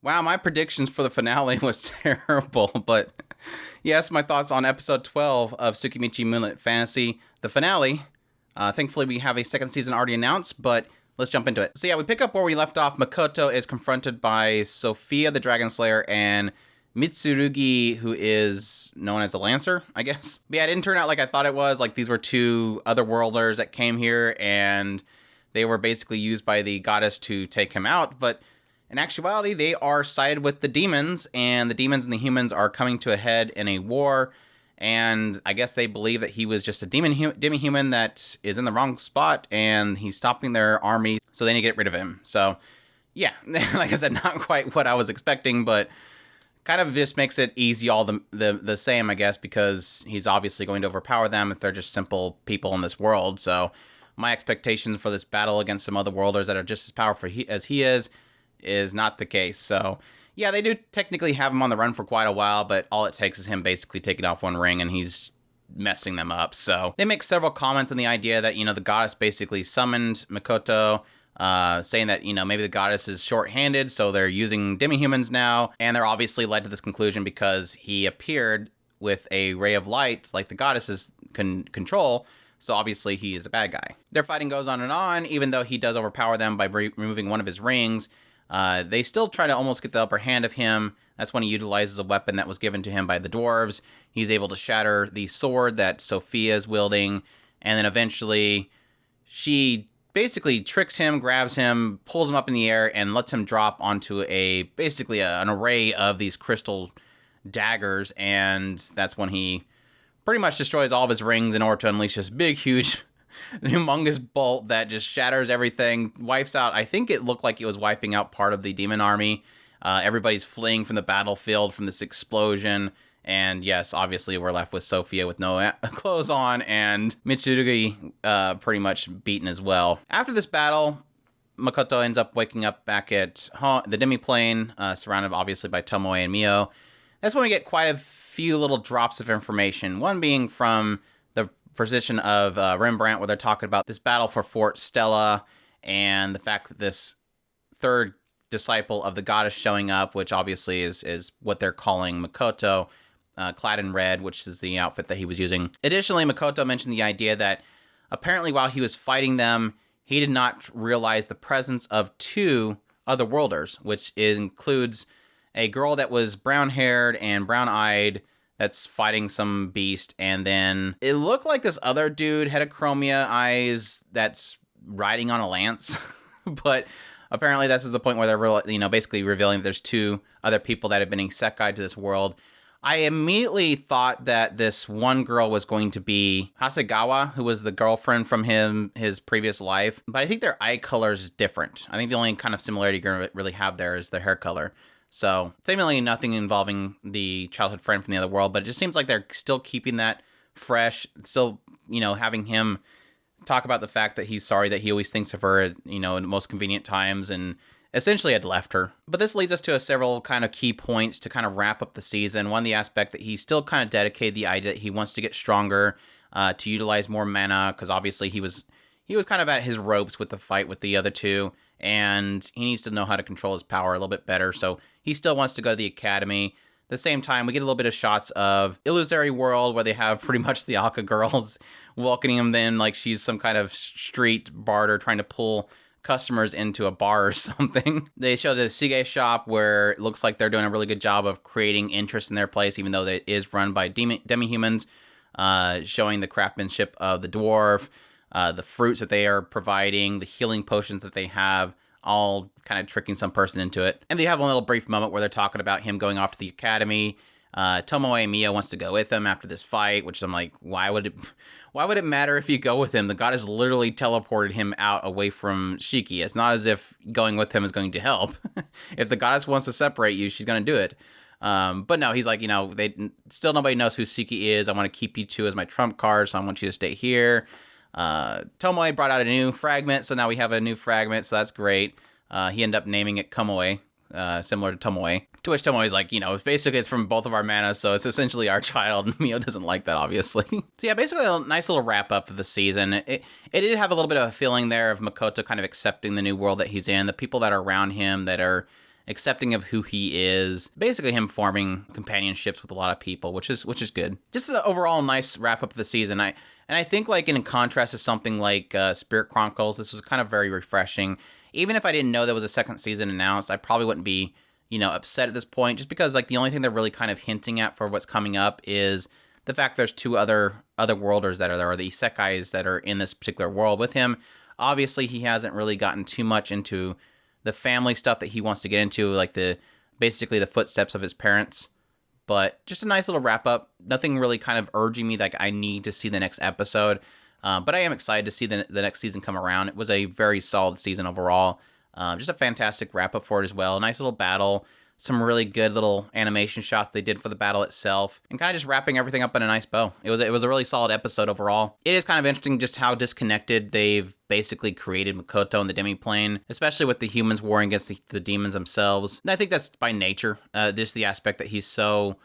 Wow, my predictions for the finale was terrible, but yes, my thoughts on episode 12 of Tsukimichi Moonlit Fantasy, the finale. Thankfully, we have a second season already announced, but let's jump into it. So yeah, we pick up where we left off. Makoto is confronted by Sophia, the Dragon Slayer, and Mitsurugi, who is known as a Lancer, I guess. But yeah, it didn't turn out like I thought it was. Like, these were two otherworlders that came here, and they were basically used by the goddess to take him out, but in actuality, they are sided with the demons, and the demons and the humans are coming to a head in a war, and I guess they believe that he was just a demi-human that is in the wrong spot, and he's stopping their army, so they need to get rid of him. So, yeah, like I said, not quite what I was expecting, but kind of just makes it easy all the same, I guess, because he's obviously going to overpower them if they're just simple people in this world. So my expectations for this battle against some other worlders that are just as powerful as he is not the case. So yeah, they do technically have him on the run for quite a while, but all it takes is him basically taking off one ring and he's messing them up. So they make several comments on the idea that, the goddess basically summoned Makoto, saying that, maybe the goddess is short-handed, so they're using demi-humans now, and they're obviously led to this conclusion because he appeared with a ray of light like the goddesses can control, so obviously he is a bad guy. Their fighting goes on, even though he does overpower them by removing one of his rings. They still try to almost get the upper hand of him. That's when he utilizes a weapon that was given to him by the dwarves. He's able to shatter the sword that Sophia is wielding, and then eventually she basically tricks him, grabs him, pulls him up in the air, and lets him drop onto basically an array of these crystal daggers, and that's when he pretty much destroys all of his rings in order to unleash this big, huge humongous bolt that just shatters everything, wipes out. I think it looked like it was wiping out part of the demon army. Everybody's fleeing from the battlefield from this explosion. And yes, obviously we're left with Sophia with no clothes on and Mitsurugi pretty much beaten as well. After this battle, Makoto ends up waking up back at the demi-plane, surrounded obviously by Tomoe and Mio. That's when we get quite a few little drops of information. One being from the position of Rembrandt, where they're talking about this battle for Fort Stella and the fact that this third disciple of the goddess showing up, which obviously is what they're calling Makoto, clad in red, which is the outfit that he was using. Additionally, Makoto mentioned the idea that apparently while he was fighting them, he did not realize the presence of two other worlders, which includes a girl that was brown-haired and brown-eyed that's fighting some beast, and then it looked like this other dude had chromia eyes that's riding on a lance, but apparently this is the point where they're basically revealing that there's two other people that have been isekai to this world. I immediately thought that this one girl was going to be Hasegawa, who was the girlfriend from his previous life, but I think their eye color is different. I think the only kind of similarity you're going to really have there is their hair color. So, seemingly nothing involving the childhood friend from the other world, but it just seems like they're still keeping that fresh, still, having him talk about the fact that he's sorry that he always thinks of her, in the most convenient times, and essentially had left her. But this leads us to several kind of key points to kind of wrap up the season. One, the aspect that he still kind of dedicated the idea that he wants to get stronger, to utilize more mana, because obviously he was kind of at his ropes with the fight with the other two, and he needs to know how to control his power a little bit better, so he still wants to go to the academy. At the same time, we get a little bit of shots of Illusory World, where they have pretty much the Aka girls welcoming him then like she's some kind of street barter trying to pull customers into a bar or something. They show the Sige shop, where it looks like they're doing a really good job of creating interest in their place, even though it is run by demi-humans, showing the craftsmanship of the dwarf, the fruits that they are providing, the healing potions that they have, all kind of tricking some person into it. And they have a little brief moment where they're talking about him going off to the academy. Tomoe Mia wants to go with him after this fight, which I'm like, why would it matter if you go with him? The goddess literally teleported him out away from Shiki. It's not as if going with him is going to help. If the goddess wants to separate you, she's going to do it. But no, he's like, nobody knows who Shiki is. I want to keep you two as my trump card, so I want you to stay here. Tomoe brought out a new fragment, so now we have a new fragment, so that's great. He ended up naming it Komoe, similar to Tomoe. To which Tomoe's like, basically it's from both of our mana, so it's essentially our child. Mio doesn't like that, obviously. So yeah, basically a nice little wrap up of the season. It did have a little bit of a feeling there of Makoto kind of accepting the new world that he's in, the people that are around him that are accepting of who he is. Basically him forming companionships with a lot of people, which is good. Just an overall nice wrap up of the season. I think like in contrast to something like Spirit Chronicles, this was kind of very refreshing. Even if I didn't know there was a second season announced, I probably wouldn't be, upset at this point, just because like the only thing they're really kind of hinting at for what's coming up is the fact there's two other worlders that are there, or the isekais that are in this particular world with him. Obviously, he hasn't really gotten too much into the family stuff that he wants to get into, like basically the footsteps of his parents. But just a nice little wrap up. Nothing really kind of urging me like I need to see the next episode. But I am excited to see the next season come around. It was a very solid season overall. Just a fantastic wrap up for it as well. Nice little battle. Some really good little animation shots they did for the battle itself, and kind of just wrapping everything up in a nice bow. It was a really solid episode overall. It is kind of interesting just how disconnected they've basically created Makoto and the demi-plane, especially with the humans warring against the demons themselves. And I think that's by nature, just the aspect that he's so,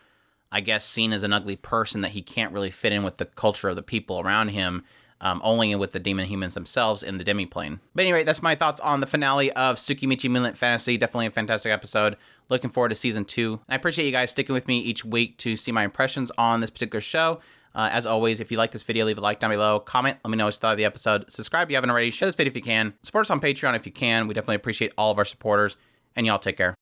I guess, seen as an ugly person that he can't really fit in with the culture of the people around him. Only with the demon humans themselves in the demi-plane. But anyway, that's my thoughts on the finale of Tsukimichi Moonlit Fantasy. Definitely a fantastic episode. Looking forward to season 2. I appreciate you guys sticking with me each week to see my impressions on this particular show. As always, if you like this video, leave a like down below. Comment, let me know what you thought of the episode. Subscribe if you haven't already. Share this video if you can. Support us on Patreon if you can. We definitely appreciate all of our supporters. And y'all take care.